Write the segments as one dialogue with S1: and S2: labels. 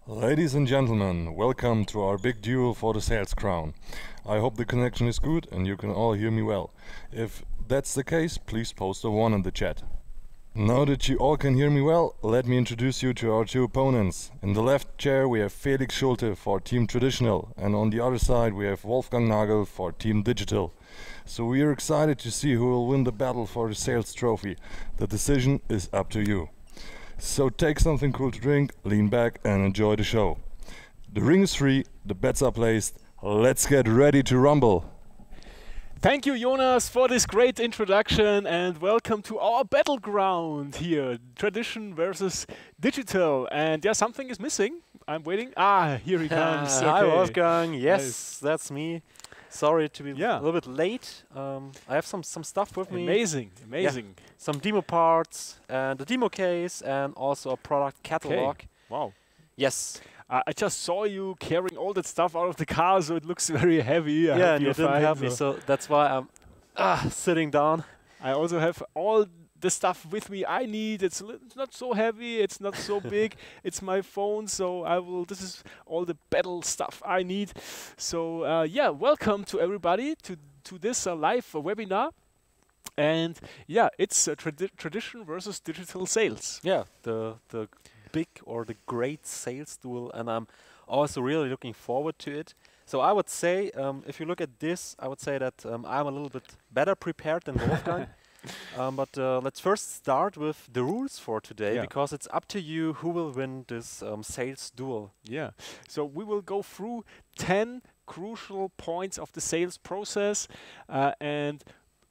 S1: Ladies and gentlemen, welcome to our big duel for the sales crown. I hope the connection is good and you can all hear me well. If that's the case, please post a 1 in the chat. Now that you all can hear me well, let me introduce you to our two opponents. In the left chair we have Felix Schulte for Team Traditional, and on the other side we have Wolfgang Nagl for Team Digital. So we are excited to see who will win the battle for the sales trophy. The decision is up to you. So take something cool to drink, lean back and enjoy the show. The ring is free, the bets are placed. Let's get ready to rumble.
S2: Thank you, Jonas, for this great introduction, and welcome to our battleground here, tradition versus digital. And yeah, something is missing. I'm waiting. Ah, here he comes.
S3: Hi,
S2: Okay.
S3: Wolfgang. Yes,
S2: Nice.
S3: that's me. Sorry to be
S2: Yeah.
S3: a little bit late. I have some stuff with me.
S2: Amazing, amazing.
S3: Some demo parts and a demo case and also a product catalog.
S2: Wow.
S3: Yes.
S2: I just saw you carrying all that stuff out of the car, so it looks very heavy. I
S3: yeah,
S2: hope
S3: and you
S2: you're
S3: didn't
S2: fine,
S3: help me, so that's why I'm sitting down.
S2: I also have all the stuff with me I need. It's not so heavy, it's not so big. It's my phone, so this is all the battle stuff I need. So yeah, welcome to everybody to this live webinar. And yeah, it's tradition versus digital sales.
S3: Yeah, the big or the great sales duel, and I'm also really looking forward to it. So I would say, if you look at this, I would say that I'm a little bit better prepared than Wolfgang. But let's first start with the rules for today, because it's up to you who will win this sales duel.
S2: Yeah, so we will go through 10 crucial points of the sales process, and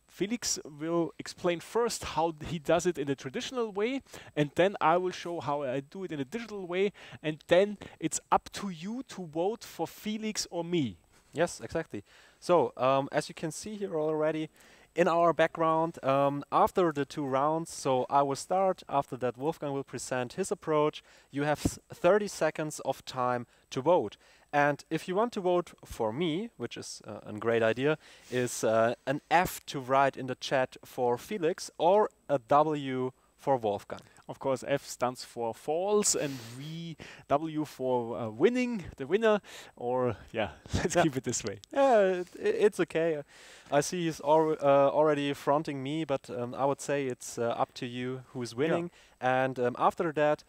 S2: Felix will explain first how he does it in the traditional way, and then I will show how I do it in a digital way, and then it's up to you to vote for Felix or me.
S3: Yes, exactly. So as you can see here already, in our background, after the 2 rounds, so I will start, after that Wolfgang will present his approach. You have 30 seconds of time to vote. And if you want to vote for me, which is a great idea, is an F to write in the chat for Felix or a W for Wolfgang.
S2: Of course, F stands for false and W for winning, the winner, or yeah, let's keep it this way.
S3: Yeah, it's okay. I see he's already fronting me, but I would say it's up to you who's winning. And after that,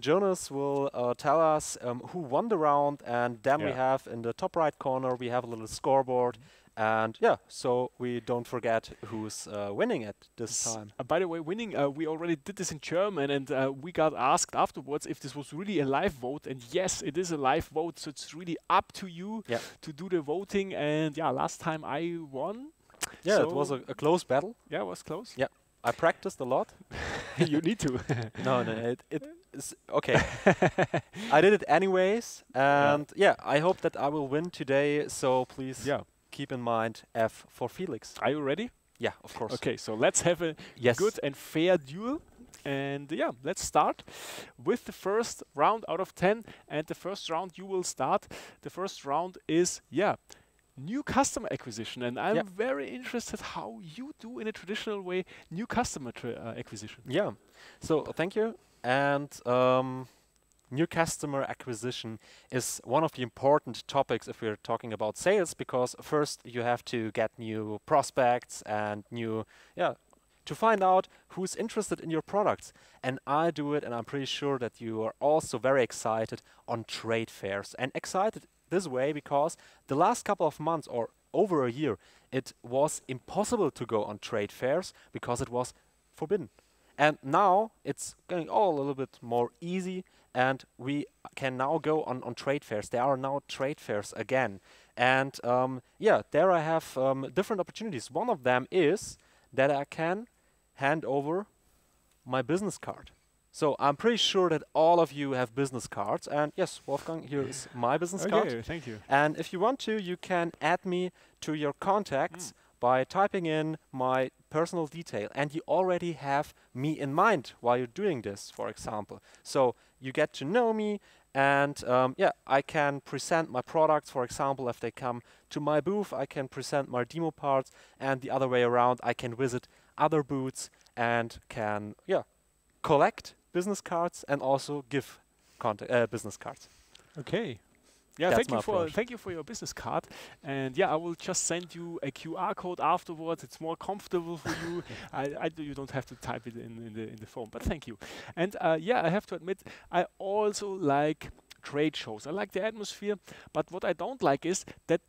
S3: Jonas will tell us who won the round, and then we have in the top right corner, we have a little scoreboard. And yeah, so we don't forget who's winning at this time.
S2: By the way, winning, we already did this in German, and we got asked afterwards if this was really a live vote. And yes, it is a live vote, so it's really up to you to do the voting. And yeah, last time I won.
S3: Yeah,
S2: so
S3: it was a close battle.
S2: Yeah, it was close.
S3: Yeah, I practiced a lot.
S2: You need to.
S3: No, it is okay. I did it anyways, and yeah, I hope that I will win today. So please. Keep in mind F for Felix.
S2: Are you ready?
S3: Yeah, of course.
S2: Okay, so let's have a good and fair duel. And yeah, let's start with the first round out of 10. And the first round you will start. The first round is, new customer acquisition. And I'm very interested how you do in a traditional way new customer acquisition.
S3: Yeah, so thank you. And new customer acquisition is one of the important topics if we're talking about sales, because first you have to get new prospects and to find out who's interested in your products. And I do it, and I'm pretty sure that you are also very excited on trade fairs. And excited this way because the last couple of months or over a year, it was impossible to go on trade fairs because it was forbidden. And now it's going all a little bit more easy, and we can now go on trade fairs. There are now trade fairs again. And there I have different opportunities. One of them is that I can hand over my business card. So I'm pretty sure that all of you have business cards. And yes, Wolfgang, here is my business card.
S2: Thank you.
S3: And if you want to, you can add me to your contacts by typing in my personal detail, and you already have me in mind while you're doing this, for example. So you get to know me, and I can present my products. For example, if they come to my booth, I can present my demo parts, and the other way around, I can visit other booths and can collect business cards and also give business cards.
S2: Okay. Yeah,
S3: That's my approach.
S2: thank you for your business card. And yeah, I will just send you a QR code afterwards. It's more comfortable for you. You don't have to type it in the phone. But thank you. And yeah, I have to admit, I also like trade shows. I like the atmosphere. But what I don't like is that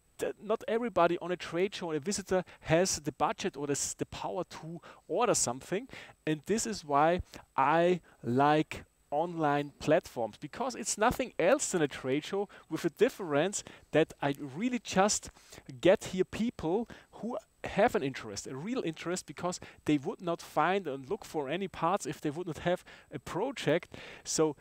S2: not everybody on a trade show, a visitor, has the budget or the power to order something. And this is why I like online platforms, because it's nothing else than a trade show, with a difference that I really just get here people who have an interest, a real interest, because they would not find and look for any parts if they would not have a project. So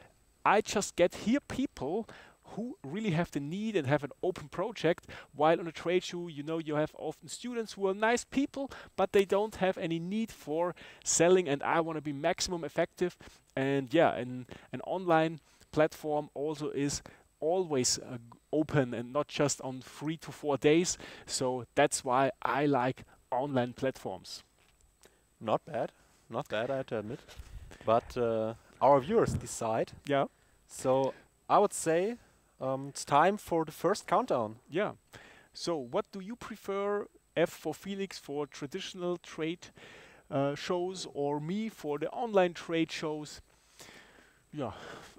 S2: I just get here people who really have the need and have an open project, while on a trade show, you have often students who are nice people, but they don't have any need for selling, and I want to be maximum effective. And yeah, an online platform also is always open and not just on 3 to 4 days. So that's why I like online platforms.
S3: Not bad. Not bad, I have to admit. But our viewers decide.
S2: Yeah.
S3: So I would say it's time for the first countdown.
S2: Yeah. So what do you prefer? F for Felix for traditional trade shows, or me for the online trade shows? Yeah,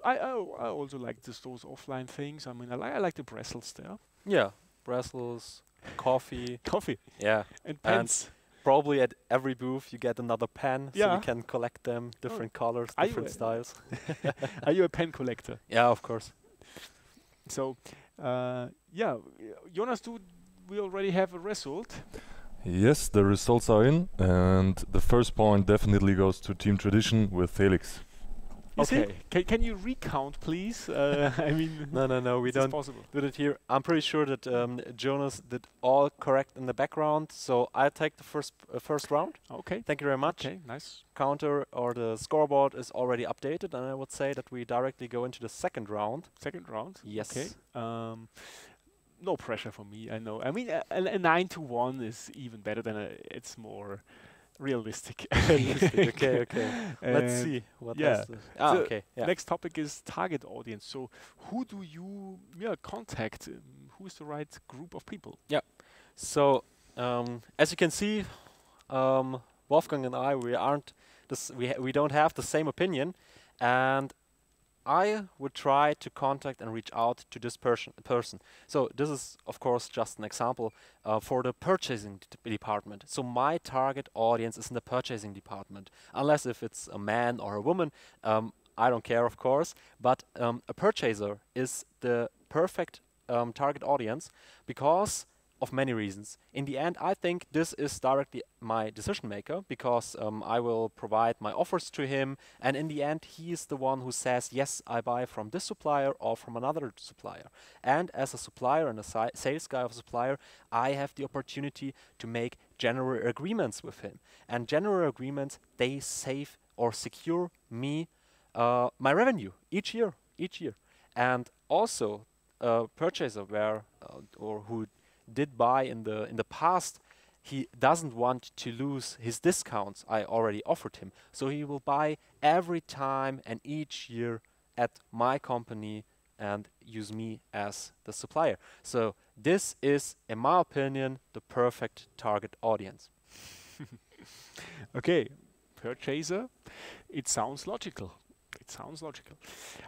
S2: I also like those offline things. I mean, I like the Brussels there.
S3: Yeah, Brussels, coffee.
S2: Coffee.
S3: Yeah.
S2: And pens.
S3: Probably at every booth you get another pen, so
S2: Yeah.
S3: you can collect them, different colors,
S2: Are
S3: different
S2: you
S3: styles.
S2: Are you a pen collector?
S3: Yeah, of course.
S2: So, yeah, Jonas, do we already have a result?
S1: Yes, the results are in, and the first point definitely goes to Team Tradition with Felix.
S2: You see?
S3: Okay.
S2: Can you recount, please? I mean,
S3: No, we
S2: is this
S3: don't
S2: possible?
S3: do it here. I'm pretty sure that Jonas did all correct in the background, so I'll take the first round.
S2: Okay.
S3: Thank you very much.
S2: Okay. Nice.
S3: Counter or the scoreboard is already updated, and I would say that we directly go into the second round.
S2: Second round.
S3: Yes.
S2: Okay. No pressure for me. I know. I mean, a 9-1 is even better than it's more realistic.
S3: Okay. Let's
S2: And
S3: see what
S2: yeah.
S3: has the
S2: So
S3: okay. Yeah.
S2: next topic is target audience. So who do you contact? Who is the right group of people?
S3: So as you can see, Wolfgang and I, we don't have the same opinion, and I would try to contact and reach out to this person. So this is, of course, just an example for the purchasing department. So my target audience is in the purchasing department, unless if it's a man or a woman. I don't care, of course, but a purchaser is the perfect target audience because of many reasons. In the end, I think this is directly my decision maker, because I will provide my offers to him, and in the end he is the one who says, yes, I buy from this supplier or from another supplier. And as a supplier and a sales guy of a supplier, I have the opportunity to make general agreements with him. And general agreements, they save or secure me my revenue each year. And also a purchaser or who did buy in the past, he doesn't want to lose his discounts I already offered him. So he will buy every time and each year at my company and use me as the supplier. So this is, in my opinion, the perfect target audience.
S2: Okay, purchaser. It sounds logical.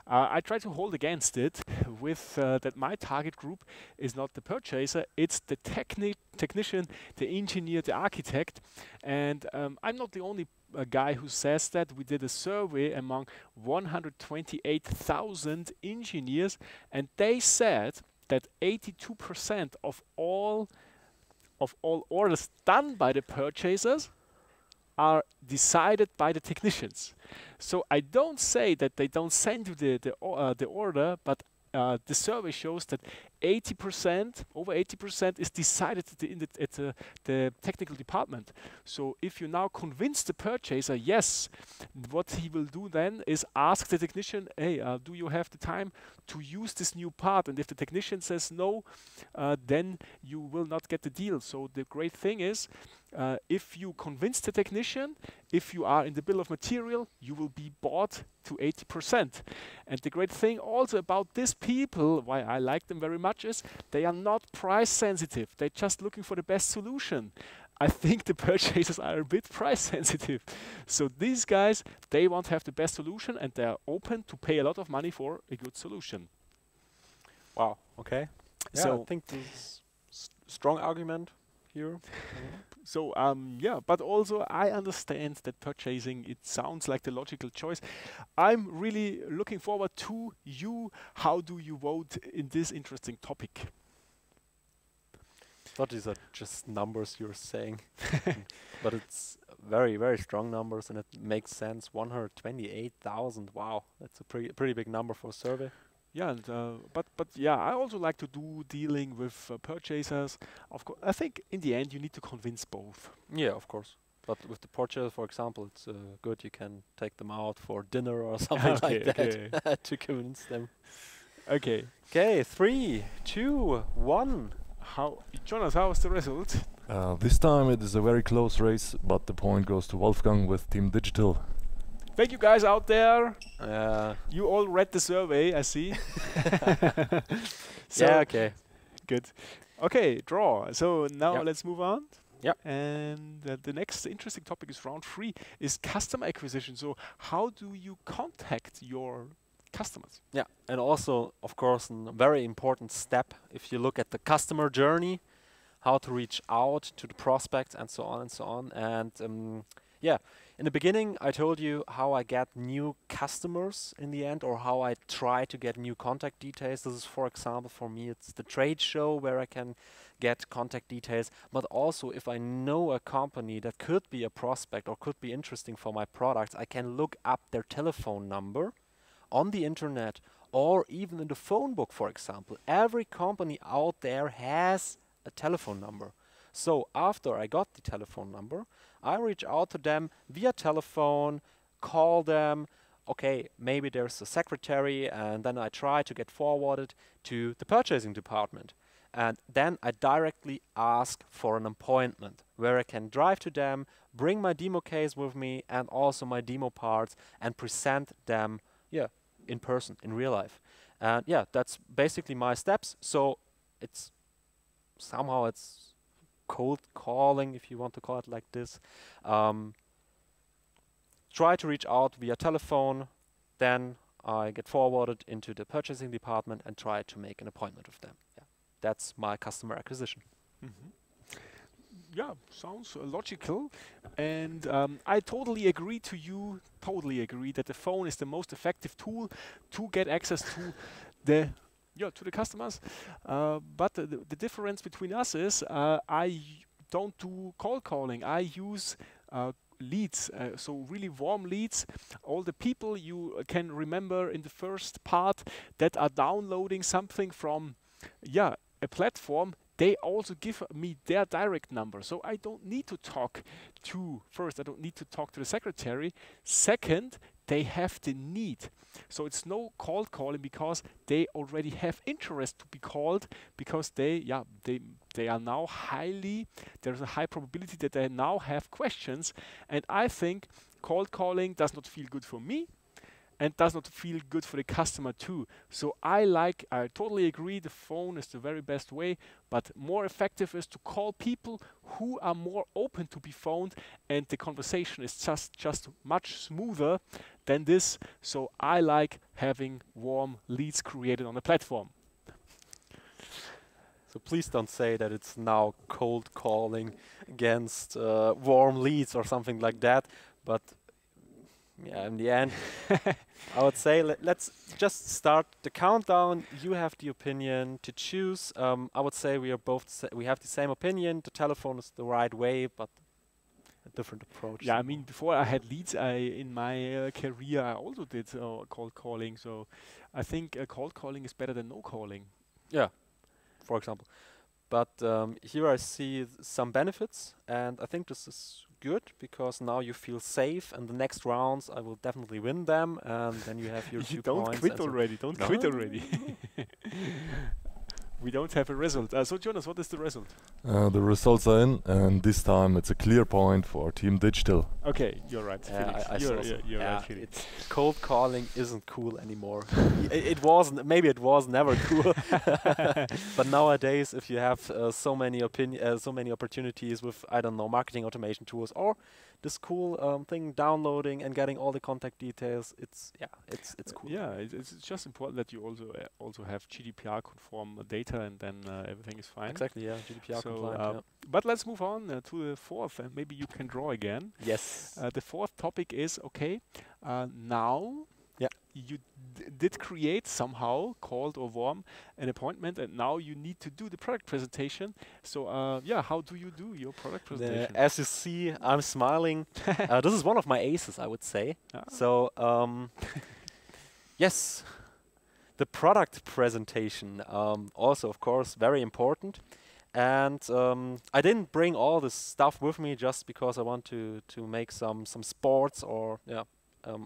S2: I try to hold against it with that my target group is not the purchaser, it's the technician, the engineer, the architect. And I'm not the only guy who says that. We did a survey among 128,000 engineers, and they said that 82% of all orders done by the purchasers are decided by the technicians. So I don't say that they don't send you the order, but the survey shows that 80%, over 80%, is decided at the technical department. So if you now convince the purchaser, yes, what he will do then is ask the technician, hey, do you have the time to use this new part? And if the technician says no, then you will not get the deal. So the great thing is, If you convince the technician, if you are in the bill of material, you will be bought to 80%. And the great thing also about these people, why I like them very much, is they are not price sensitive. They're just looking for the best solution. I think the purchasers are a bit price sensitive. So these guys, they want to have the best solution and they're open to pay a lot of money for a good solution.
S3: Wow. Okay. Yeah,
S2: So
S3: I think this is strong argument here.
S2: So yeah, but also I understand that purchasing, it sounds like the logical choice. I'm really looking forward to you. How do you vote in this interesting topic?
S3: Thought these are just numbers you're saying, but it's very, very strong numbers, and it makes sense. 128,000. Wow, that's a pretty big number for a survey.
S2: Yeah, and, but yeah, I also like to do dealing with purchasers. Of course, I think in the end you need to convince both.
S3: Yeah, of course. But with the purchase, for example, it's good. You can take them out for dinner or something like that to convince them.
S2: Okay.
S3: Okay, 3, 2, 1.
S2: Jonas, how was the result?
S1: This time it is a very close race, but the point goes to Wolfgang with Team Digital.
S2: Thank you guys out there.
S3: Yeah.
S2: You all read the survey, I see. So
S3: Yeah, okay.
S2: good. Okay, draw. So now let's move on.
S3: Yeah.
S2: And the next interesting topic is round 3, is customer acquisition. So how do you contact your customers?
S3: Yeah, and also, of course, a very important step, if you look at the customer journey, how to reach out to the prospects and so on and so on. And yeah, in the beginning, I told you how I get new customers in the end, or how I try to get new contact details. This is, for example, for me, it's the trade show where I can get contact details. But also, if I know a company that could be a prospect or could be interesting for my products, I can look up their telephone number on the internet or even in the phone book, for example. Every company out there has a telephone number. So after I got the telephone number, I reach out to them via telephone, call them. Okay, maybe there's a secretary, and then I try to get forwarded to the purchasing department. And then I directly ask for an appointment where I can drive to them, bring my demo case with me and also my demo parts, and present them in person, in real life. And yeah, that's basically my steps. So it's cold calling, if you want to call it like this. Try to reach out via telephone, then I get forwarded into the purchasing department and try to make an appointment with them. Yeah, that's my customer acquisition.
S2: Mm-hmm. Yeah, sounds logical, and I totally agree that the phone is the most effective tool to get access to the customers. But the difference between us is I don't do cold calling. I use leads, so really warm leads. All the people you can remember in the first part that are downloading something from a platform, they also give me their direct number. So I don't need to talk to the secretary. Second, they have the need. So it's no cold calling because they already have interest to be called, because they are now there's a high probability that they now have questions. And I think cold calling does not feel good for me and does not feel good for the customer too. So I totally agree, the phone is the very best way, but more effective is to call people who are more open to be phoned, and the conversation is just much smoother than this. So I like having warm leads created on a platform.
S3: So please don't say that it's now cold calling against warm leads or something like that, but yeah, in the end, I would say let's just start the countdown. You have the opinion to choose. I would say we have the same opinion. The telephone is the right way, but a different approach.
S2: Yeah, I mean, before I had leads, in my career, I also did cold calling. So I think cold calling is better than no calling.
S3: Yeah, for example. But here I see some benefits, and I think this is good because now you feel safe, and the next rounds I will definitely win them, and then you have your 2 points.
S2: Don't quit already. We don't have a result. So Jonas, what is the result?
S1: The results are in, and this time it's a clear point for Team Digital.
S2: Okay, you're right, Felix.
S3: I
S2: You're,
S3: saw so.
S2: you're right, Felix.
S3: It's cold calling isn't cool anymore. It wasn't. Maybe it was never cool. But nowadays, if you have so many opportunities with, I don't know, marketing automation tools or this cool thing, downloading and getting all the contact details, it's cool.
S2: Yeah, it's just important that you also have GDPR conform data, and then everything is fine.
S3: Exactly. Yeah, GDPR
S2: So,
S3: compliant.
S2: but let's move on to the fourth, and maybe you can draw again.
S3: Yes.
S2: The fourth topic is now.
S3: Yeah.
S2: You did create somehow, cold or warm, an appointment, and now you need to do the product presentation. So how do you do your product presentation?
S3: As you see, I'm smiling. This is one of my aces, I would say. So yes, the product presentation also, of course, very important. And I didn't bring all this stuff with me just because I want to make some sports or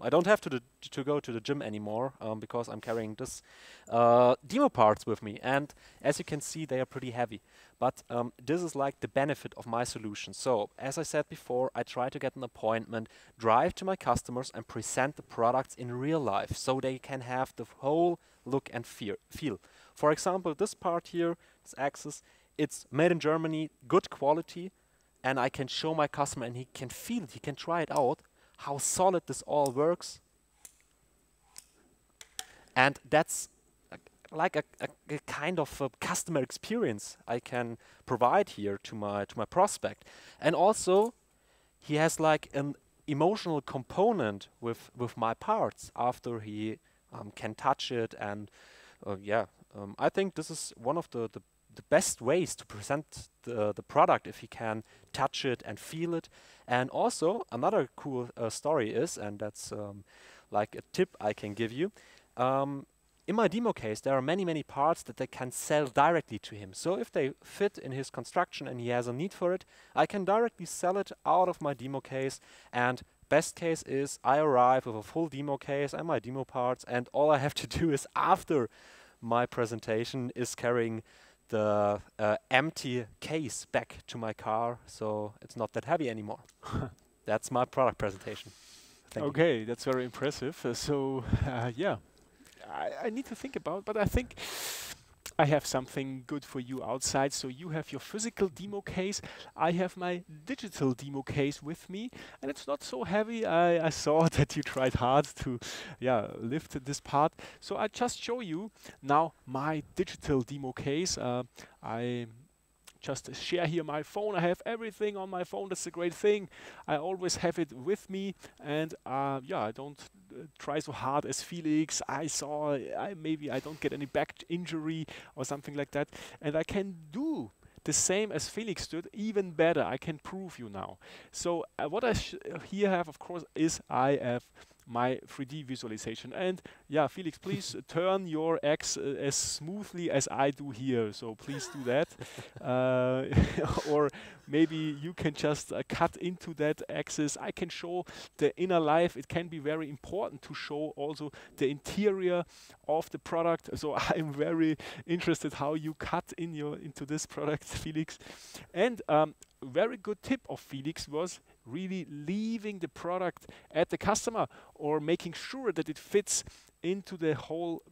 S3: I don't have to go to the gym anymore because I'm carrying this demo parts with me. And as you can see, they are pretty heavy. But this is like the benefit of my solution. So as I said before, I try to get an appointment, drive to my customers and present the products in real life so they can have the whole look and feel. For example, this part here, this axis, it's made in Germany, good quality, and I can show my customer and he can feel it, he can try it out, how solid this all works. And that's like a kind of a customer experience I can provide here to my prospect. And also, he has like an emotional component with my parts after he can touch it. And I think this is one of the best ways to present the product if he can touch it and feel it. And also another cool story is, and that's like a tip I can give you, in my demo case there are many parts that they can sell directly to him. So if they fit in his construction and he has a need for it, I can directly sell it out of my demo case. And best case is I arrive with a full demo case and my demo parts, and all I have to do is after my presentation is carrying the empty case back to my car, so it's not that heavy anymore. That's my product presentation. Thank you.
S2: That's very impressive. I need to think about, but I think I have something good for you outside. So you have your physical demo case. I have my digital demo case with me, and it's not so heavy. I saw that you tried hard to lift this part. So I just show you now my digital demo case. I just share here my phone. I have everything on my phone. That's a great thing. I always have it with me, and I don't try so hard as Felix. Maybe I don't get any back injury or something like that, and I can do the same as Felix did, even better. I can prove you now. So what I here have, of course, is I have my 3D visualization. And Felix, please turn your X as smoothly as I do here. So please do that. Or maybe you can just cut into that axis. I can show the inner life. It can be very important to show also the interior of the product. So I'm very interested how you cut into this product, Felix. And very good tip of Felix was really leaving the product at the customer or making sure that it fits into the whole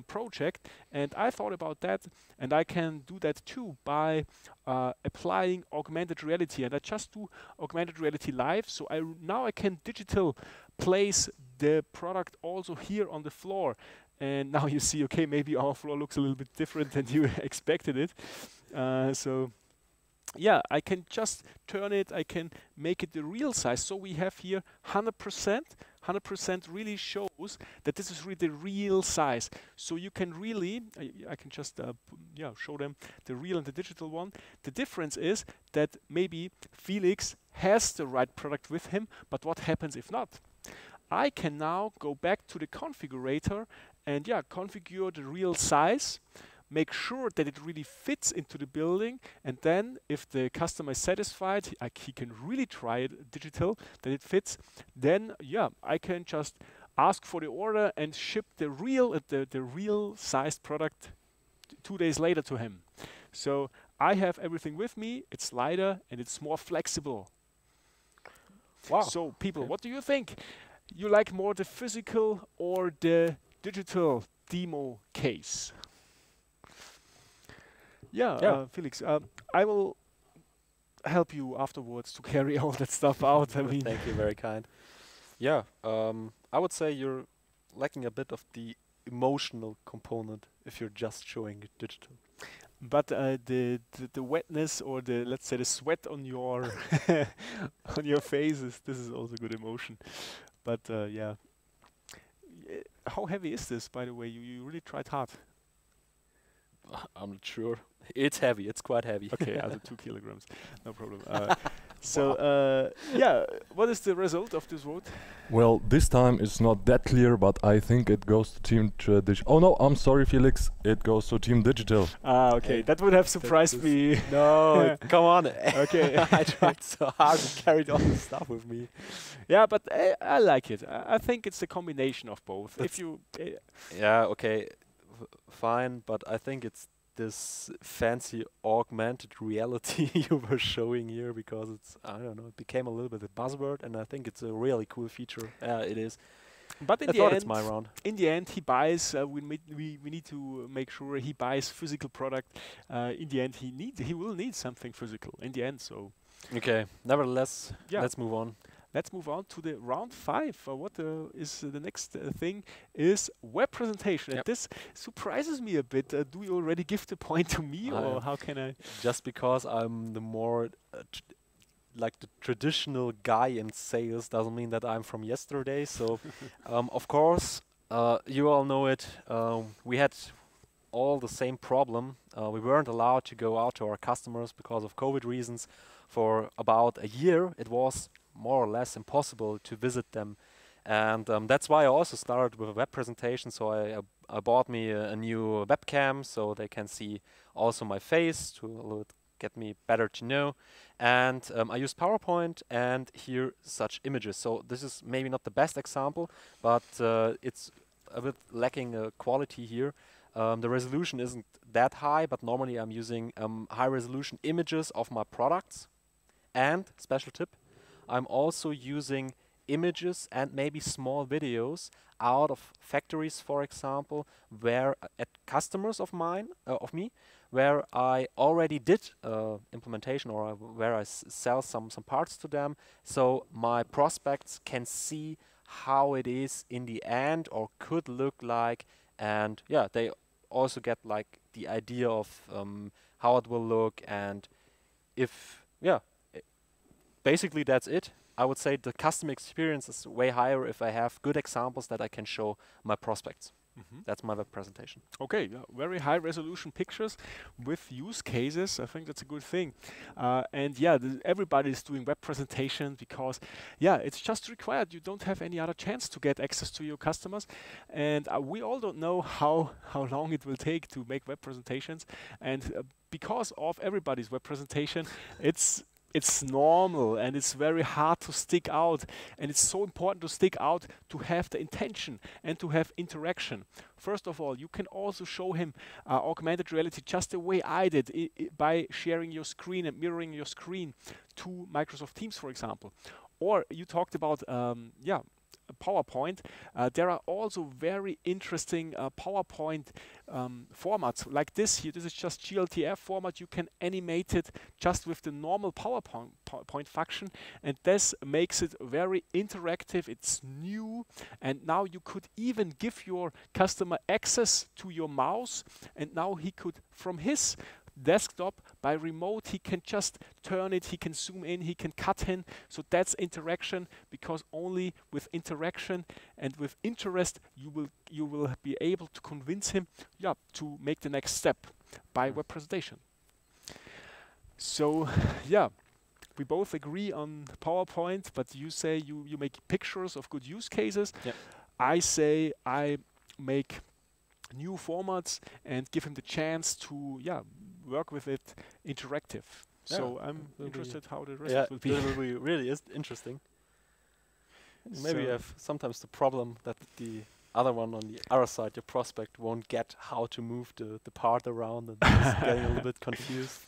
S2: project. And I thought about that, and I can do that too by applying augmented reality. And I just do augmented reality live, so now I can digital place the product also here on the floor. And now you see, okay, maybe our floor looks a little bit different than you expected it. I can just turn it, I can make it the real size. So we have here 100%. 100% really shows that this is really the real size. So you can really, I can just show them the real and the digital one. The difference is that maybe Felix has the right product with him, but what happens if not? I can now go back to the configurator and configure the real size, make sure that it really fits into the building, and then if the customer is satisfied, he can really try it digital, that it fits, then I can just ask for the order and ship the real sized product 2 days later to him. So I have everything with me. It's lighter and it's more flexible.
S3: Wow.
S2: So people,
S3: Okay.
S2: what do you think? You like more the physical or the digital demo case? Yeah,
S3: Yeah.
S2: Felix, I will help you afterwards to carry all that stuff out. I mean,
S3: Thank you, very kind. Yeah, I would say you're lacking a bit of the emotional component if you're just showing it digital.
S2: but the wetness or the, let's say, the sweat on your on your face is, this is also good emotion. But yeah, how heavy is this, by the way? You really tried hard.
S3: I'm not sure. It's heavy. It's quite heavy.
S2: Okay, also 2 kilograms, no problem. So yeah, what is the result of this vote?
S1: Well, this time it's not that clear, but I think it goes to Team Tradition. Oh no, I'm sorry, Felix. It goes to Team Digital.
S2: Ah, okay, that would have surprised me.
S3: No, come on.
S2: Okay.
S3: I tried so hard and carried all the stuff with me.
S2: Yeah, but I like it. I think it's a combination of both. If
S3: That's-
S2: you
S3: Yeah, okay, fine, but I think it's this fancy augmented reality you were showing here because it's, I don't know, it became a little bit a buzzword, and I think it's a really cool feature. It is.
S2: but in
S3: I
S2: the
S3: thought
S2: end,
S3: it's my round.
S2: in the end, he buys. We need to make sure he buys physical product. In the end, he will need something physical in the end. So
S3: Okay, nevertheless,
S2: yeah,
S3: let's move on.
S2: let's move on to the round 5. What is the next thing? Is web presentation, and
S3: Yep.
S2: this surprises me a bit. Do you already give the point to me, or how can I?
S3: Just because I'm the more like the traditional guy in sales doesn't mean that I'm from yesterday. So, of course, you all know it. We had all the same problem. We weren't allowed to go out to our customers because of COVID reasons. For about a year, it was more or less impossible to visit them. And that's why I also started with a web presentation. So I bought me a new webcam so they can see also my face to a little bit get me better to know. And I used PowerPoint and here such images. So this is maybe not the best example, but it's a bit lacking quality here. The resolution isn't that high, but normally I'm using high resolution images of my products. And, special tip, I'm also using images and maybe small videos out of factories, for example, where at customers of mine, of me, where I already did implementation or where I sell some parts to them, so my prospects can see how it is in the end or could look like, and yeah, they also get like the idea of how it will look, and if basically that's it. I would say the customer experience is way higher if I have good examples that I can show my prospects. That's my web presentation.
S2: Okay, yeah, very high resolution pictures with use cases. I think that's a good thing. And yeah, everybody is doing web presentation because, yeah, it's just required. You don't have any other chance to get access to your customers. And we all don't know how long it will take to make web presentations. And because of everybody's web presentation, it's normal and it's very hard to stick out, and it's so important to stick out, to have the intention and to have interaction. First of all, you can also show him augmented reality just the way I did, by sharing your screen and mirroring your screen to Microsoft Teams, for example. Or you talked about PowerPoint. There are also very interesting PowerPoint formats like this here. This is just GLTF format. You can animate it just with the normal PowerPoint function, and this makes it very interactive. It's new, and now you could even give your customer access to your mouse, and now he could, from his desktop by remote, he can just turn it, he can zoom in, he can cut in. So that's interaction, because only with interaction and with interest you will be able to convince him to make the next step by web presentation. So yeah, we both agree on PowerPoint, but you say you make pictures of good use cases.
S3: Yep.
S2: I say I make new formats and give him the chance to work with it interactive. So I'm interested how the rest will be.
S3: It will be really interesting. Maybe you have sometimes the problem that other one on the other side, your prospect won't get how to move the part around and is getting a little bit confused.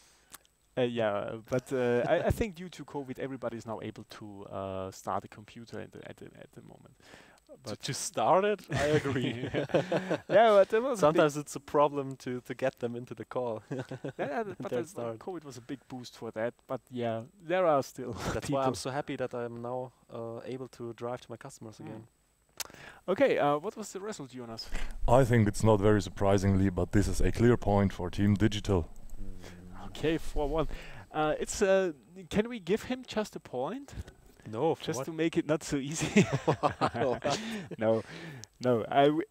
S2: Yeah, but I think due to COVID, everybody is now able to start a computer at the moment. But
S3: To start it, I agree.
S2: yeah, but there was
S3: Sometimes it's a problem to get them into the call.
S2: but
S3: Don't start.
S2: COVID was a big boost for that. But yeah, there are still
S3: That's
S2: people.
S3: why I'm so happy that I'm now able to drive to my customers again.
S2: Okay, what was the result, Jonas?
S1: I think it's not very surprisingly, but this is a clear point for Team Digital.
S2: Okay, 4-1. It's can we give him just a point?
S3: No,
S2: Just to make it not so easy. No.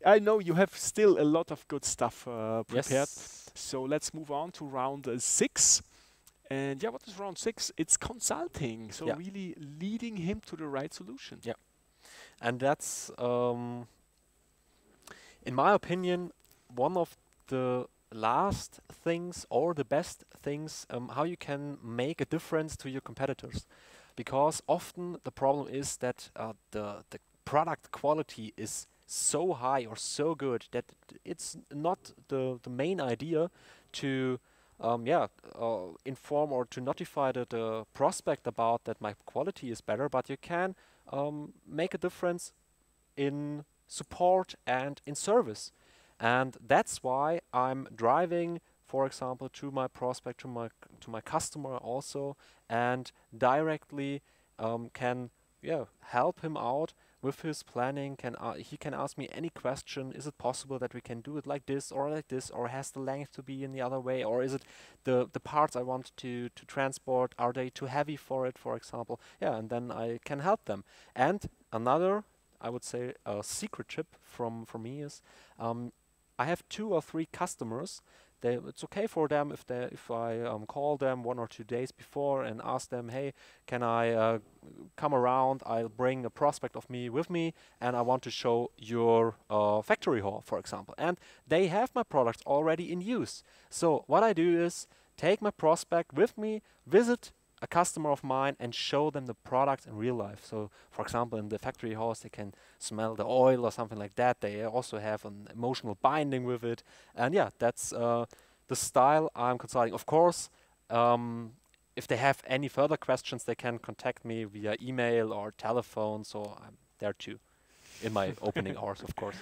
S2: I know you have still a lot of good stuff prepared.
S3: Yes.
S2: So let's move on to round 6. And yeah, what is round 6? It's consulting. So
S3: Yeah.
S2: really leading him to the right solution.
S3: Yeah. And that's, in my opinion, one of the last things or the best things how you can make a difference to your competitors. Because often the problem is that the product quality is so high or so good that it's not the main idea to inform or to notify the prospect about that my quality is better, but you can make a difference in support and in service. And that's why I'm driving, for example, to my prospect, to my customer also, and directly can help him out with his planning. He can ask me any question. Is it possible that we can do it like this, or has the length to be in the other way, or is it the parts I want to transport, are they too heavy for it, for example? Yeah, and then I can help them. And another, I would say, a secret tip from me is I have 2 or 3 customers. It's okay for them if I call them 1 or 2 days before and ask them, hey, can I come around? I'll bring a prospect of me with me, and I want to show your factory hall, for example. And they have my products already in use. So what I do is take my prospect with me, visit a customer of mine, and show them the product in real life. So, for example, in the factory halls, they can smell the oil or something like that. They also have an emotional binding with it. And yeah, that's the style I'm consulting. Of course, if they have any further questions, they can contact me via email or telephone. So I'm there too, in my opening hours, of course.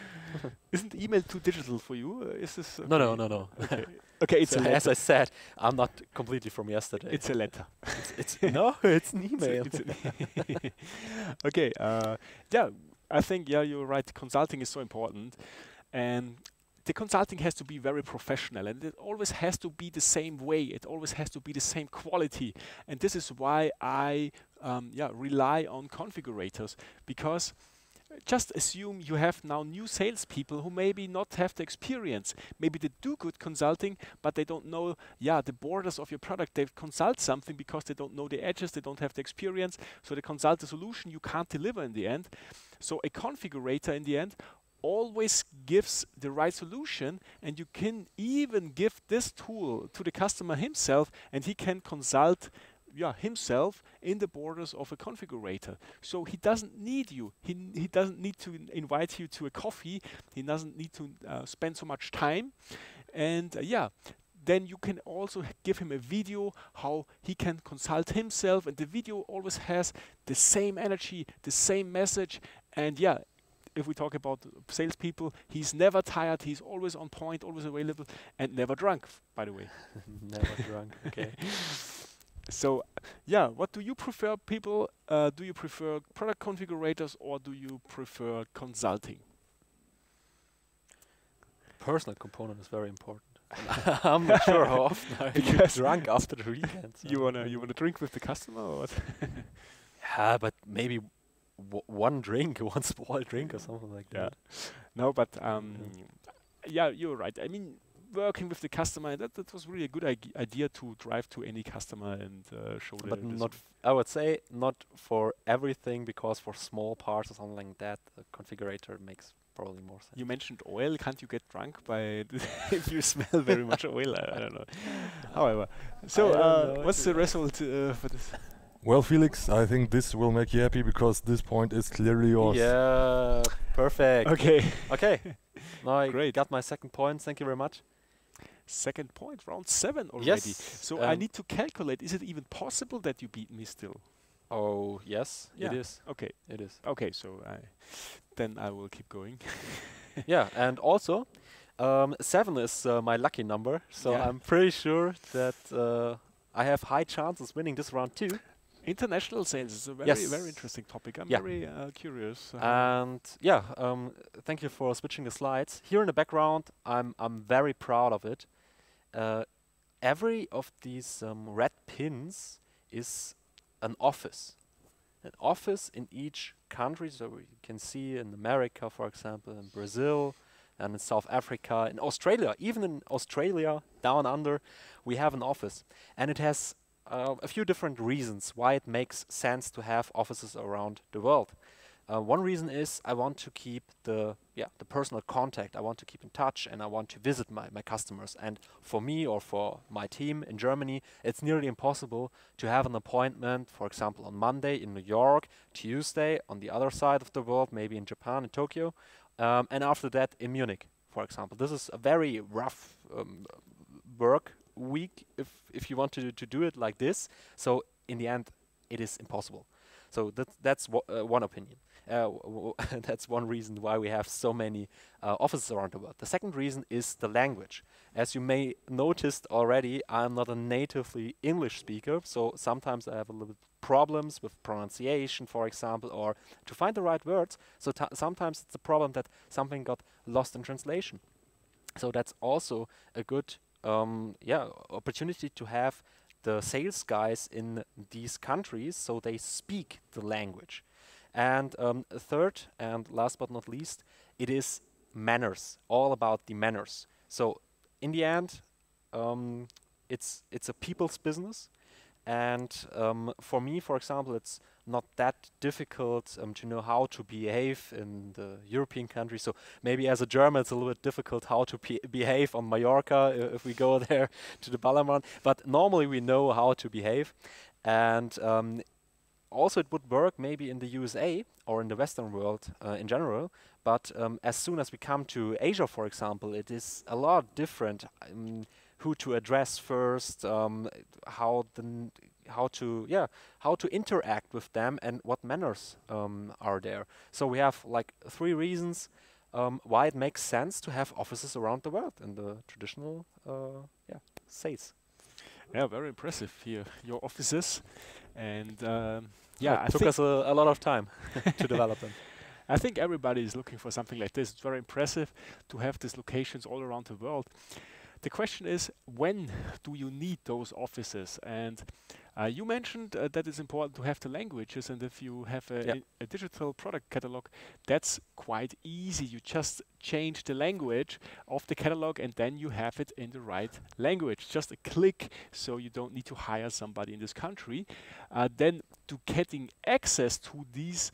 S2: Isn't email too digital for you? Is this
S3: No.
S2: Okay, okay, it's
S3: So
S2: a letter.
S3: as I said, I'm not completely from yesterday.
S2: It's a letter.
S3: No, it's an email.
S2: Okay, yeah, I think you're right. Consulting is so important, and the consulting has to be very professional, and it always has to be the same way. It always has to be the same quality, and this is why I rely on configurators, because just assume you have now new salespeople who maybe not have the experience. Maybe they do good consulting, but they don't know the borders of your product. They consult something because they don't know the edges, they don't have the experience. So they consult a solution you can't deliver in the end. So a configurator in the end always gives the right solution, and you can even give this tool to the customer himself, and he can consult himself in the borders of a configurator. So he doesn't need you. He doesn't need to invite you to a coffee. He doesn't need to spend so much time. And then you can also give him a video how he can consult himself. And the video always has the same energy, the same message. And if we talk about salespeople, he's never tired. He's always on point, always available, and never drunk, by the way.
S3: Never drunk. Okay.
S2: So, what do you prefer, people? Do you prefer product configurators, or do you prefer consulting?
S3: Personal component is very important. I'm not sure how often I get drunk after the weekend. So.
S2: You wanna drink with the customer, or what?
S3: Yeah, but maybe one drink, one small drink or something like that.
S2: No, but you're right. I mean, working with the customer, that was really a good idea to drive to any customer and show them.
S3: But not, I would say, not for everything, because for small parts or something like that, the configurator makes probably more sense.
S2: You mentioned oil. Can't you get drunk by if you smell very much oil? I don't know. However, so what's the result for this?
S1: Well, Felix, I think this will make you happy because this point is clearly yours.
S3: Yeah, perfect.
S2: Okay.
S3: Okay, now I
S2: Great.
S3: got my second point. Thank you very much.
S2: Second point, round 7 already.
S3: Yes.
S2: So I need to calculate, is it even possible that you beat me still?
S3: Oh, yes,
S2: Yeah.
S3: it is.
S2: Okay.
S3: It is.
S2: Okay, so then I will keep going.
S3: Yeah, and also, 7 is my lucky number, so
S2: Yeah.
S3: I'm pretty sure that I have high chances winning this round too.
S2: International sales is a very,
S3: Yes.
S2: very interesting topic. I'm
S3: Yeah.
S2: very curious.
S3: And yeah, thank you for switching the slides. Here in the background, I'm very proud of it. Every of these red pins is an office. An office in each country. So you can see in America, for example, in Brazil, and in South Africa, in Australia, even in Australia, down under, we have an office. And it has a few different reasons why it makes sense to have offices around the world. One reason is I want to keep the personal contact. I want to keep in touch, and I want to visit my customers. And for me or for my team in Germany, it's nearly impossible to have an appointment, for example, on Monday in New York, Tuesday on the other side of the world, maybe in Japan, in Tokyo, and after that in Munich, for example. This is a very rough work week if you want to do it like this. So in the end, it is impossible. So that's one opinion. That's one reason why we have so many offices around the world. The second reason is the language. As you may noticed already, I'm not a natively English speaker, so sometimes I have a little bit problems with pronunciation, for example, or to find the right words. So sometimes it's a problem that something got lost in translation. So that's also a good opportunity to have the sales guys in these countries so they speak the language. And third and last but not least, it is manners, all about the manners. So in the end, it's a people's business. And for me, for example, it's not that difficult to know how to behave in the European countries. So maybe as a German, it's a little bit difficult how to behave on Mallorca if we go there to the Ballermann. But normally we know how to behave. And also it would work maybe in the USA or in the Western world in general. But as soon as we come to Asia, for example, it is a lot different. Who to address first, how to interact with them, and what manners are there. So we have like 3 reasons why it makes sense to have offices around the world in the traditional sales.
S2: Yeah, very impressive here, your offices. And
S3: It took us a lot of time to develop them.
S2: I think everybody is looking for something like this. It's very impressive to have these locations all around the world. The question is, when do you need those offices? And you mentioned that it's important to have the languages, and if you have a digital product catalog, that's quite easy. You just change the language of the catalog, and then you have it in the right language. Just a click, so you don't need to hire somebody in this country. Then to getting access to these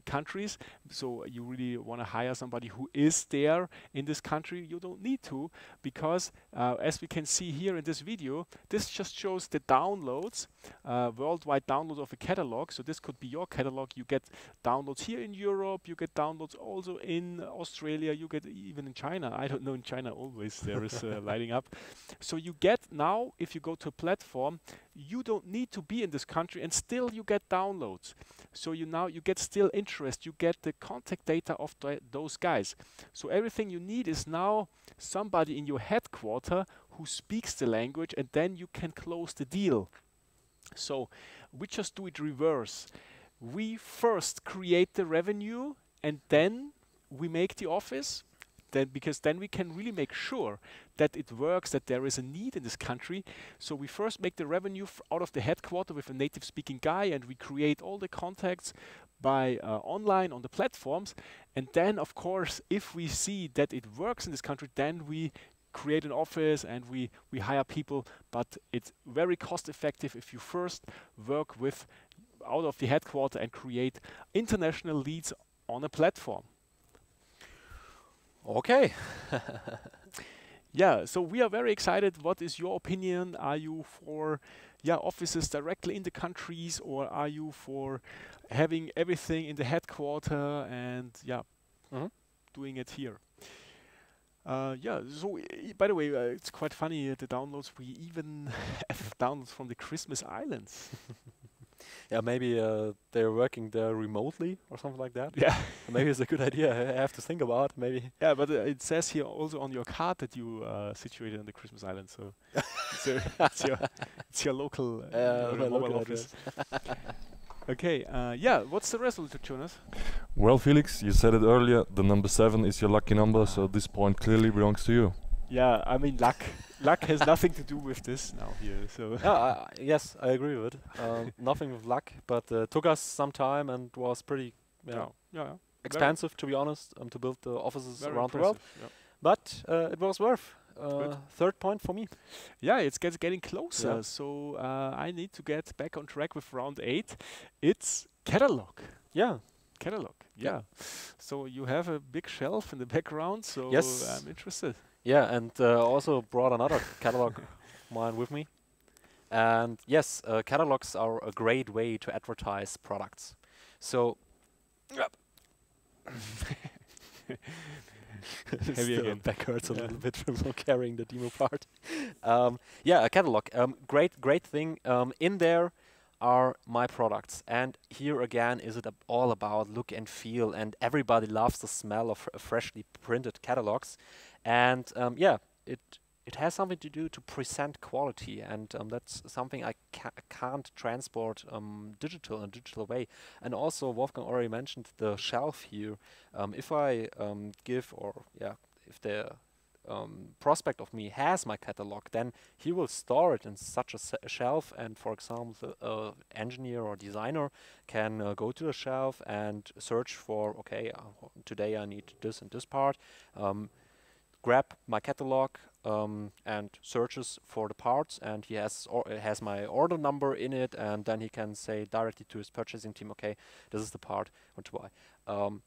S2: countries, so you really want to hire somebody who is there in this country, you don't need to, because as we can see here in this video, this just shows the downloads, worldwide download of a catalog. So this could be your catalog. You get downloads here in Europe, you get downloads also in Australia, you get even in China. I don't know, in China always there is lighting up. So you get now, if you go to a platform, you don't need to be in this country, and still you get downloads. So you get still interest, you get the contact data of those guys. So everything you need is now somebody in your headquarter who speaks the language, and then you can close the deal. So we just do it reverse. We first create the revenue, and then we make the office. Because then we can really make sure that it works, that there is a need in this country. So we first make the revenue out of the headquarter with a native speaking guy, and we create all the contacts by online on the platforms. And then, of course, if we see that it works in this country, then we create an office and we hire people. But it's very cost effective if you first work with out of the headquarter and create international leads on a platform.
S3: Okay.
S2: yeah, so we are very excited. What is your opinion? Are you for offices directly in the countries, or are you for having everything in the headquarter and
S3: Mhm.
S2: doing it here? So by the way, it's quite funny the downloads. We even have downloads from the Christmas Islands.
S3: Yeah, maybe they're working there remotely or something like that.
S2: Yeah,
S3: Maybe it's a good idea. I have to think about maybe.
S2: yeah, but it says here also on your card that you are situated in the Christmas Islands. So it's your local
S3: My
S2: mobile
S3: local
S2: office.
S3: address.
S2: Okay, what's the result, Jonas?
S1: Well, Felix, you said it earlier, the number 7 is your lucky number, so this point clearly belongs to you.
S2: Yeah, I mean luck. Luck has nothing to do with this now here. So
S3: Yes, I agree with it. Nothing with luck, but took us some time and was pretty
S2: yeah,
S3: expensive, to be honest, to build the offices
S2: very
S3: around the world.
S2: impressive. Yeah.
S3: But it was worth.
S2: Good.
S3: Third point for me.
S2: Yeah, it's getting closer.
S3: Yeah.
S2: So I need to get back on track with round 8. It's Catalogue.
S3: Yeah.
S2: Catalogue.
S3: Yeah.
S2: Yeah. So you have a big shelf in the background. So
S3: Yes.
S2: I'm interested.
S3: Yeah, and also brought another catalog mine with me. And yes, catalogs are a great way to advertise products. So,
S2: Heavy
S3: still
S2: again.
S3: back hurts a
S2: Yeah.
S3: little bit from carrying the demo part. Yeah, a catalog. Great thing. In there are my products, and here again is it all about look and feel, and everybody loves the smell of freshly printed catalogs, and yeah, it has something to do to present quality, and that's something I can't transport in a digital way. And also Wolfgang already mentioned the shelf here. If I give, or yeah, if the prospect of me has my catalog, then he will store it in such a shelf, and for example the engineer or designer can go to the shelf and search for, okay, today I need this and this part, grab my catalog and searches for the parts, and he has my order number in it, and then he can say directly to his purchasing team, okay, this is the part I want to buy.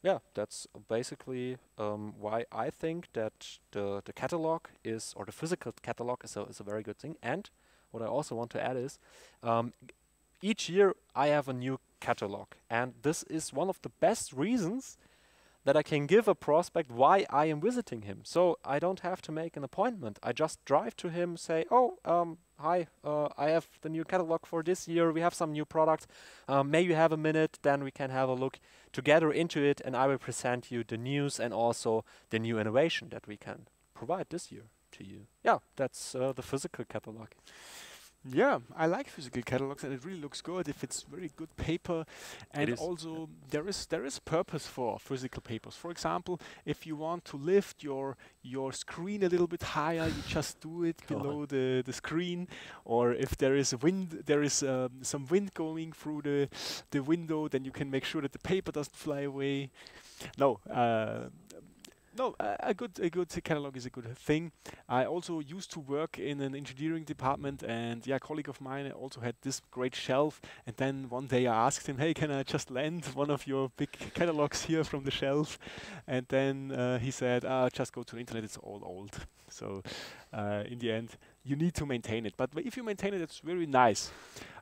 S3: Yeah, that's basically why I think that the catalog is, or the physical catalog is a very good thing. And what I also want to add is each year I have a new catalog, and this is one of the best reasons that I can give a prospect why I am visiting him. So I don't have to make an appointment. I just drive to him, say, oh, hi, I have the new catalog for this year. We have some new products. May you have a minute? Then we can have a look together into it, and I will present you the news and also the new innovation that we can provide this year to you. Yeah, that's the physical catalog.
S2: Yeah, I like physical catalogs, and it really looks good if it's very good paper. And
S3: is,
S2: also there is purpose for physical papers. For example, if you want to lift your screen a little bit higher, you just do it below the screen. Or if there is some wind going through the window, then you can make sure that the paper doesn't fly away. No, a good catalog is a good thing. I also used to work in an engineering department, and a colleague of mine also had this great shelf. And then one day I asked him, "Hey, can I just lend one of your big catalogs here from the shelf?" And then he said, "Just go to the internet. It's all old." So in the end, you need to maintain it. But if you maintain it, it's very nice.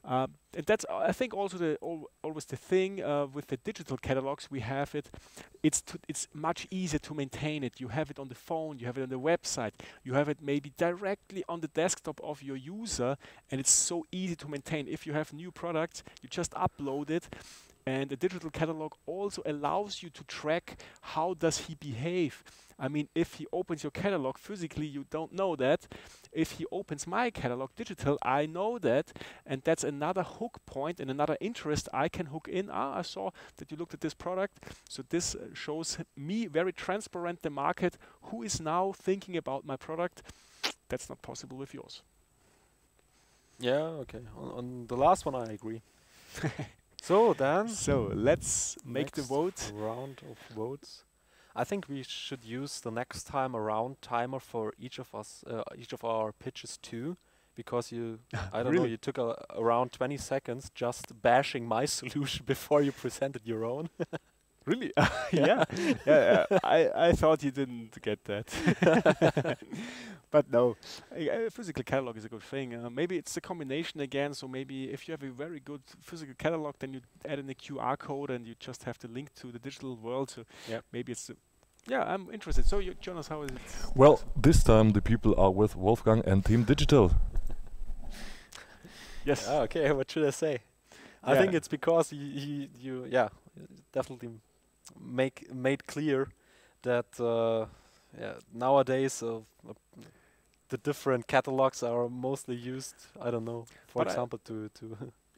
S2: And that's, I think, also always the thing with the digital catalogs. We have it. It's much easier to maintain it. You have it on the phone. You have it on the website. You have it maybe directly on the desktop of your user, and it's so easy to maintain. If you have new products, you just upload it. And the digital catalog also allows you to track how does he behave. I mean, if he opens your catalog physically, you don't know that. If he opens my catalog digital, I know that. And that's another hook point and another interest I can hook in. I saw that you looked at this product. So this shows me very transparent the market, who is now thinking about my product. That's not possible with yours.
S3: Yeah, okay. On the last one, I agree. So then,
S2: So let's make the
S3: next
S2: vote.
S3: round of votes. I think we should use the next time a round timer for each of us, each of our pitches too, because I don't know,
S2: Really?
S3: you took around 20 seconds just bashing my solution before you presented your own.
S2: Really? Yeah. Yeah. I thought you didn't get that. But no, a physical catalog is a good thing. Maybe it's a combination again. So maybe if you have a very good physical catalog, then you add in a QR code and you just have to link to the digital world. So
S3: Yep.
S2: maybe it's. Yeah, I'm interested. So, Jonas, how is it?
S1: Well, this time the people are with Wolfgang and Team Digital.
S2: Yes.
S3: Ah, okay, what should I say? I
S2: Yeah.
S3: think it's because you definitely made clear that nowadays the different catalogs are mostly used. I don't know, for
S2: But
S3: example, to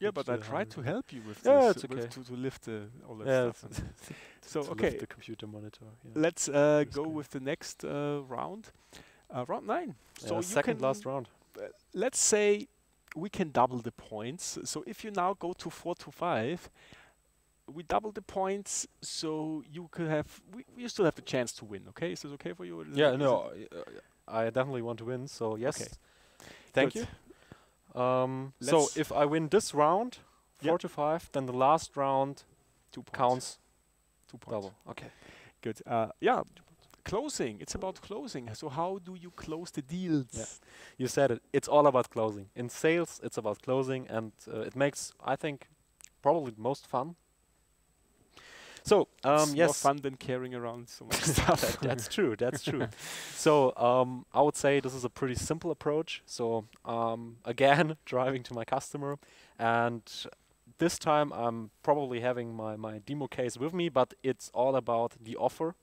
S2: Yeah, but I
S3: digital
S2: tried to
S3: hardware.
S2: help you with
S3: Yeah,
S2: this,
S3: it's okay.
S2: to lift all that
S3: Yeah,
S2: stuff. So
S3: to
S2: okay,
S3: lift the computer monitor. Yeah.
S2: let's
S3: That's
S2: go
S3: great.
S2: with the next round, round 9. So you
S3: Second
S2: can
S3: last round.
S2: let's say we can double the points. So if you now go to 4 to 5, we double the points. So you could have you still have the chance to win. Okay, is this okay for you? Or is
S3: Yeah,
S2: it- is
S3: no,
S2: it-
S3: I definitely want to win. So yes,
S2: Okay.
S3: thank
S2: Good.
S3: you. So
S2: Let's-
S3: if I win this round, 4
S2: Yep.
S3: to 5, then the last round
S2: 2 points.
S3: counts
S2: 2 points.
S3: double. Okay.
S2: Good. Yeah. Closing. It's about closing. So how do you close the deals?
S3: Yeah. You said it. It's all about closing. In sales, it's about closing, and it makes, I think, probably the most fun. So
S2: It's more
S3: yes,
S2: fun than carrying around so much stuff.
S3: that's true. That's true. So I would say this is a pretty simple approach. So again, driving to my customer, and this time I'm probably having my demo case with me, but it's all about the offer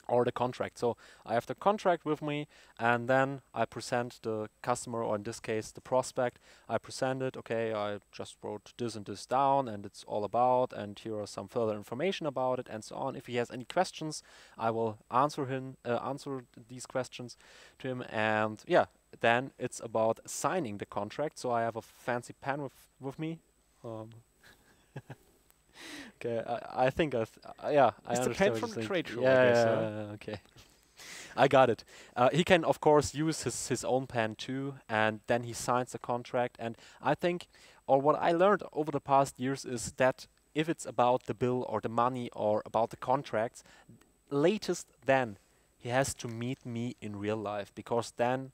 S3: or the contract. So I have the contract with me, and then I present the customer, or in this case the prospect. I present it. Okay, I just wrote this and this down, and it's all about, and here are some further information about it, and so on. If he has any questions, I will answer these questions to him, and yeah, then it's about signing the contract. So I have a fancy pen with me. Okay, I think I
S2: It's the
S3: understand
S2: pen
S3: what
S2: from
S3: you're
S2: the
S3: saying.
S2: trade show, I
S3: Yeah,
S2: guess,
S3: okay. I got it. He can of course use his own pen too, and then he signs the contract. And I think, or what I learned over the past years is that if it's about the bill or the money or about the contracts, latest then he has to meet me in real life, because then,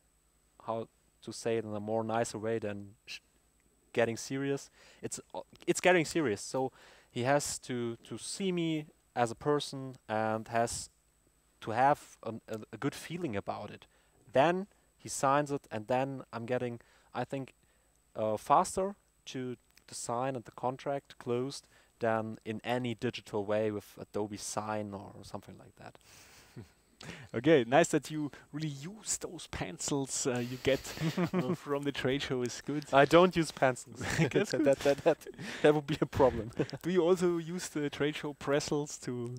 S3: how to say it in a more nicer way than getting serious, it's getting serious. So he has to see me as a person and has to have a good feeling about it. Then he signs it, and then I'm getting, I think, faster to sign and the contract closed than in any digital way with Adobe Sign or something like that.
S2: Okay, nice that you really use those pencils you get from the trade show. Is good.
S3: I don't use pencils.
S2: That's good.
S3: That would be a problem.
S2: Do you also use the trade show pressels to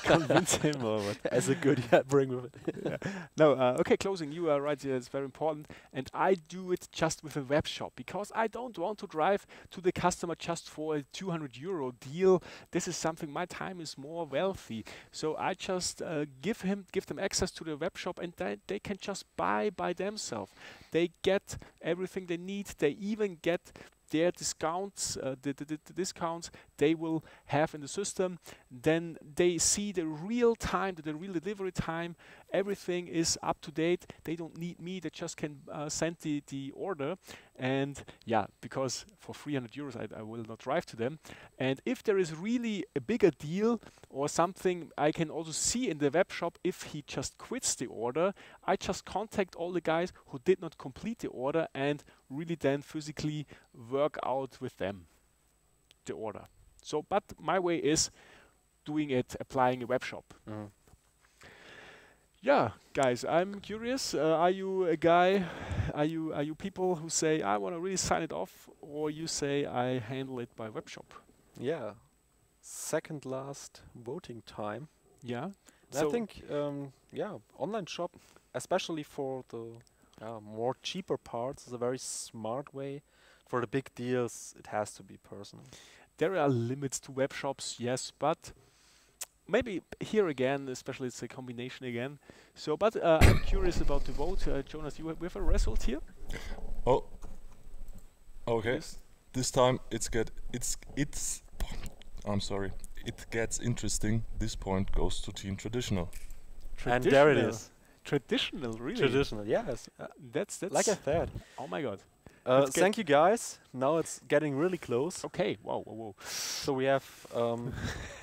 S2: convince him or what?
S3: As a good, yeah, bring with it.
S2: Yeah. No, okay, closing. You are right. It's very important, and I do it just with a web shop because I don't want to drive to the customer just for a 200 euro deal. This is something my time is more wealthy, so I just give them access to the web shop, and they can just buy by themselves. They get everything they need. They even get their discounts, the discounts they will have in the system. Then they see the real time, the real delivery time. Everything is up to date. They don't need me. They just can send the order. And yeah, because for 300 euros I will not drive to them. And if there is really a bigger deal or something, I can also see in the web shop if he just quits the order. I just contact all the guys who did not complete the order and really then physically work out with them the order. So, but my way is doing it, applying a web shop.
S3: Mm.
S2: Yeah, guys, I'm curious. Are you a guy? Are you people who say I want to really sign it off, or you say I handle it by web shop?
S3: Yeah. Second last voting time.
S2: Yeah.
S3: I think, yeah, online shop, especially for the more cheaper parts, is a very smart way. For the big deals, it has to be personal.
S2: There are limits to web shops, yes, but maybe here again, especially it's a combination again. So, but I'm curious about the vote. Jonas, we have a result here?
S1: Oh, okay.
S2: Yes.
S1: This time it's I'm sorry. it gets interesting. This point goes to Team Traditional.
S3: And there it is.
S2: Traditional, really.
S3: Traditional, yes.
S2: That's
S3: Like I said.
S2: Oh my God.
S3: Thank you guys. Now it's getting really close.
S2: Okay. Whoa, whoa, whoa.
S3: So we have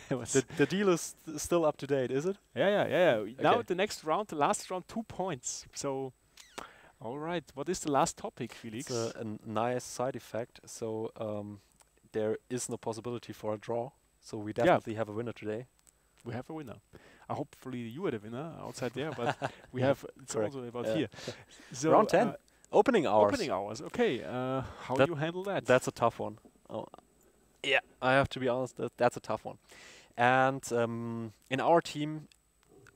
S3: the deal is still up to date, is it?
S2: Yeah. Now
S3: Okay.
S2: the next round, the last round, 2 points. So, all right. What is the last topic, Felix?
S3: It's a nice side effect. So there is no possibility for a draw. So we definitely have a winner today.
S2: We have a winner. Hopefully you are the winner outside there, but we have it's
S3: Correct.
S2: also about here. So
S3: Round 10. Opening hours.
S2: Opening hours. Okay. How
S3: That-
S2: do you handle that?
S3: That's a tough one. Oh, yeah, I have to be honest. That's a tough one. And in our team,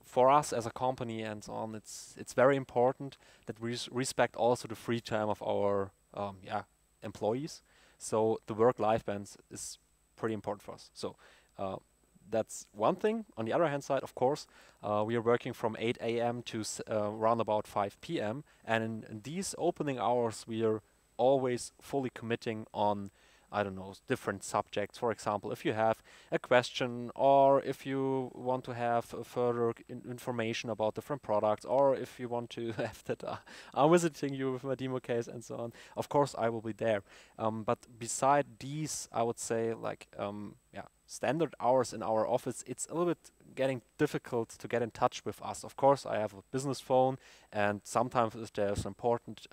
S3: for us as a company and so on, it's very important that we respect also the free time of our employees. So the work-life balance is pretty important for us. So that's one thing. On the other hand side, of course, we are working from 8 a.m. to around about 5 p.m. And in these opening hours, we are always fully committing on, I don't know, different subjects. For example, if you have a question, or if you want to have further information about different products, or if you want to have that I'm visiting you with my demo case and so on, of course I will be there. But beside these, I would say, like, standard hours in our office, it's a little bit getting difficult to get in touch with us. Of course, I have a business phone, and sometimes if there's an important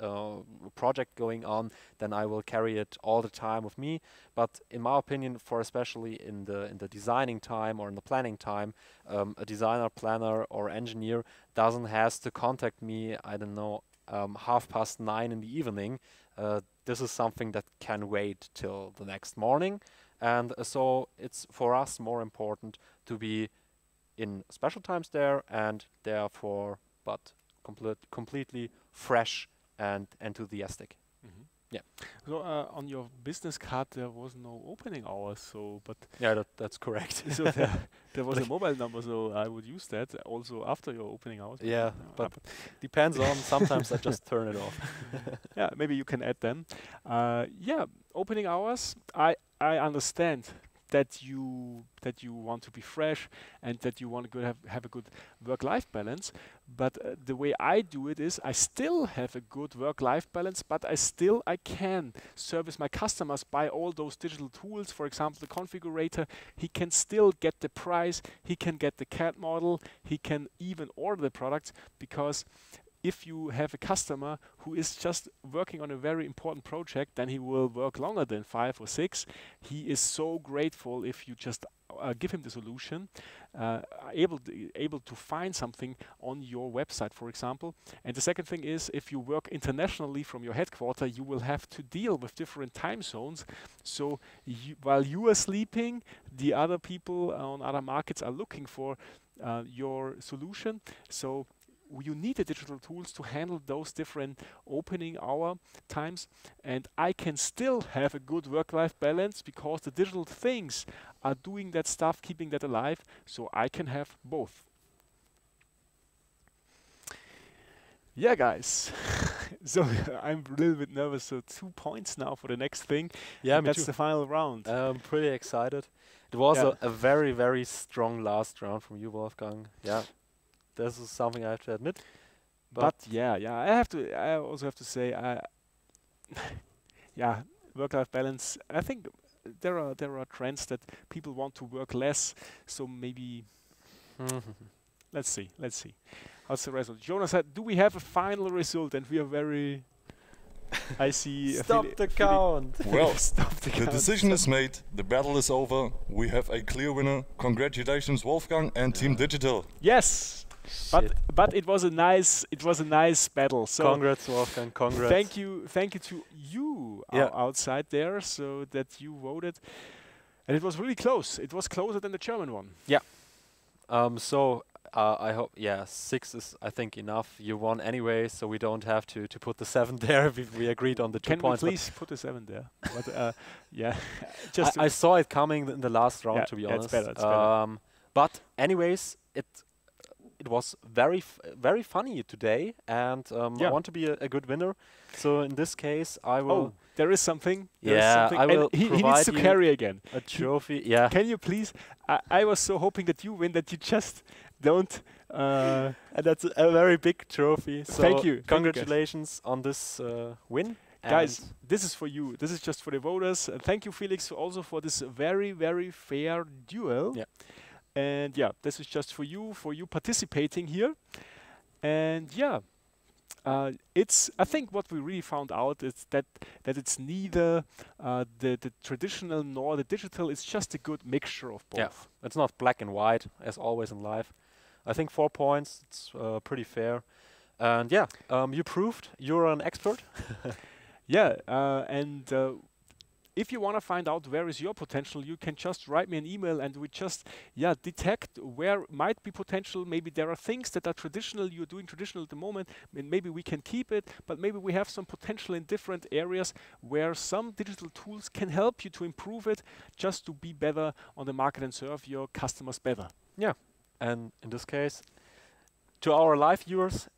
S3: project going on, then I will carry it all the time with me. But in my opinion, for especially in the designing time or in the planning time, a designer, planner, or engineer doesn't has to contact me, I don't know, 9:30 in the evening. This is something that can wait till the next morning. And so it's for us more important to be in special times there, and therefore, but completely fresh and enthusiastic.
S2: Mhm.
S3: Yeah.
S2: So on your business card there was no opening hours. So, but
S3: Yeah, that's correct.
S2: so there was a mobile number. So I would use that also after your opening hours.
S3: Yeah, but depends on. Sometimes I just turn it off.
S2: yeah, maybe you can add them. Yeah, opening hours. I understand that you want to be fresh and that you want to have a good work-life balance. But the way I do it is I still have a good work-life balance, but I can service my customers by all those digital tools. For example, the configurator, he can still get the price, he can get the CAD model, he can even order the products, because if you have a customer who is just working on a very important project, then he will work longer than 5 or 6. He is so grateful if you just give him the solution, able to find something on your website, for example. And the second thing is, if you work internationally from your headquarters, you will have to deal with different time zones. So while you are sleeping, the other people on other markets are looking for your solution. So you need the digital tools to handle those different opening hour times, and I can still have a good work-life balance because the digital things are doing that stuff, keeping that alive, so I can have both. Yeah, guys. So I'm a little bit nervous. So 2 points now for the next thing.
S3: Yeah, me
S2: That's
S3: too.
S2: the final round.
S3: I'm pretty excited. It was
S2: Yeah.
S3: a very, very strong last round from you, Wolfgang. Yeah. This is something I have to admit.
S2: But yeah, I also have to say, yeah, work-life balance. I think there are trends that people want to work less. So maybe let's see. How's the result? Jonas said, "Do we have a final result?" And we are very. I see.
S3: Stop the count.
S1: Well,
S2: Stop the
S1: the
S2: count.
S1: decision is made, the battle is over, we have a clear winner. Congratulations, Wolfgang and Team Digital.
S2: Yes. But it was a nice battle. So
S3: Congrats, Wolfgang. Congrats.
S2: thank you to you outside there, so that you voted, and it was really close. It was closer than the German one.
S3: Yeah. I hope 6 is, I think, enough. You won anyway, so we don't have to put the 7 there. We agreed on the 2
S2: Can
S3: points.
S2: we please put the 7 there? But yeah, just
S3: I saw it coming in the last round, to be honest.
S2: It's better.
S3: But anyways, it was very funny today, and I want to be a good winner. So in this case, I will.
S2: Oh, there is something. There is
S3: Yeah,
S2: something.
S3: I
S2: And
S3: will
S2: he needs
S3: provide
S2: to
S3: you
S2: carry again.
S3: a trophy. Yeah.
S2: Can you please? I was so hoping that you win that you just don't.
S3: And that's a very big trophy. So
S2: Thank you.
S3: Congratulations on this win.
S2: Guys,
S3: And
S2: this is for you. This is just for the voters. Thank you, Felix, also for this very, very fair duel.
S3: Yeah.
S2: And yeah, this is just for you participating here. And yeah, it's. I think what we really found out is that it's neither the traditional nor the digital. It's just a good mixture of both.
S3: yeah, it's not black and white as always in life. I think 4 points. It's pretty fair. And yeah, you proved you're an expert.
S2: Yeah, and if you want to find out where is your potential, you can just write me an email and we just detect where might be potential. Maybe there are things that are traditional, you're doing traditional at the moment, and maybe we can keep it, but maybe we have some potential in different areas where some digital tools can help you to improve it, just to be better on the market and serve your customers better.
S3: Yeah, and in this case, to our live viewers,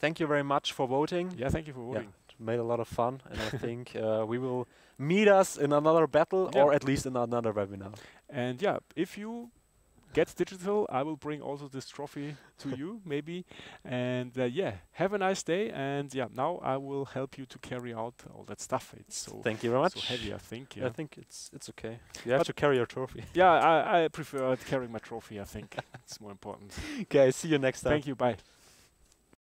S3: thank you very much for voting.
S2: Yeah, thank you for voting.
S3: Made a lot of fun, and I think we will meet us in another battle, or at least in another webinar.
S2: And yeah, if you get digital, I will bring also this trophy to you, maybe. And yeah, have a nice day. And yeah, now I will help you to carry out all that stuff. It's so
S3: thank you very much.
S2: So heavy, I think.
S3: I think it's okay. You have to carry your trophy.
S2: Yeah, I prefer carrying my trophy. I think it's more important.
S3: Okay, see you next time.
S2: Thank you. Bye.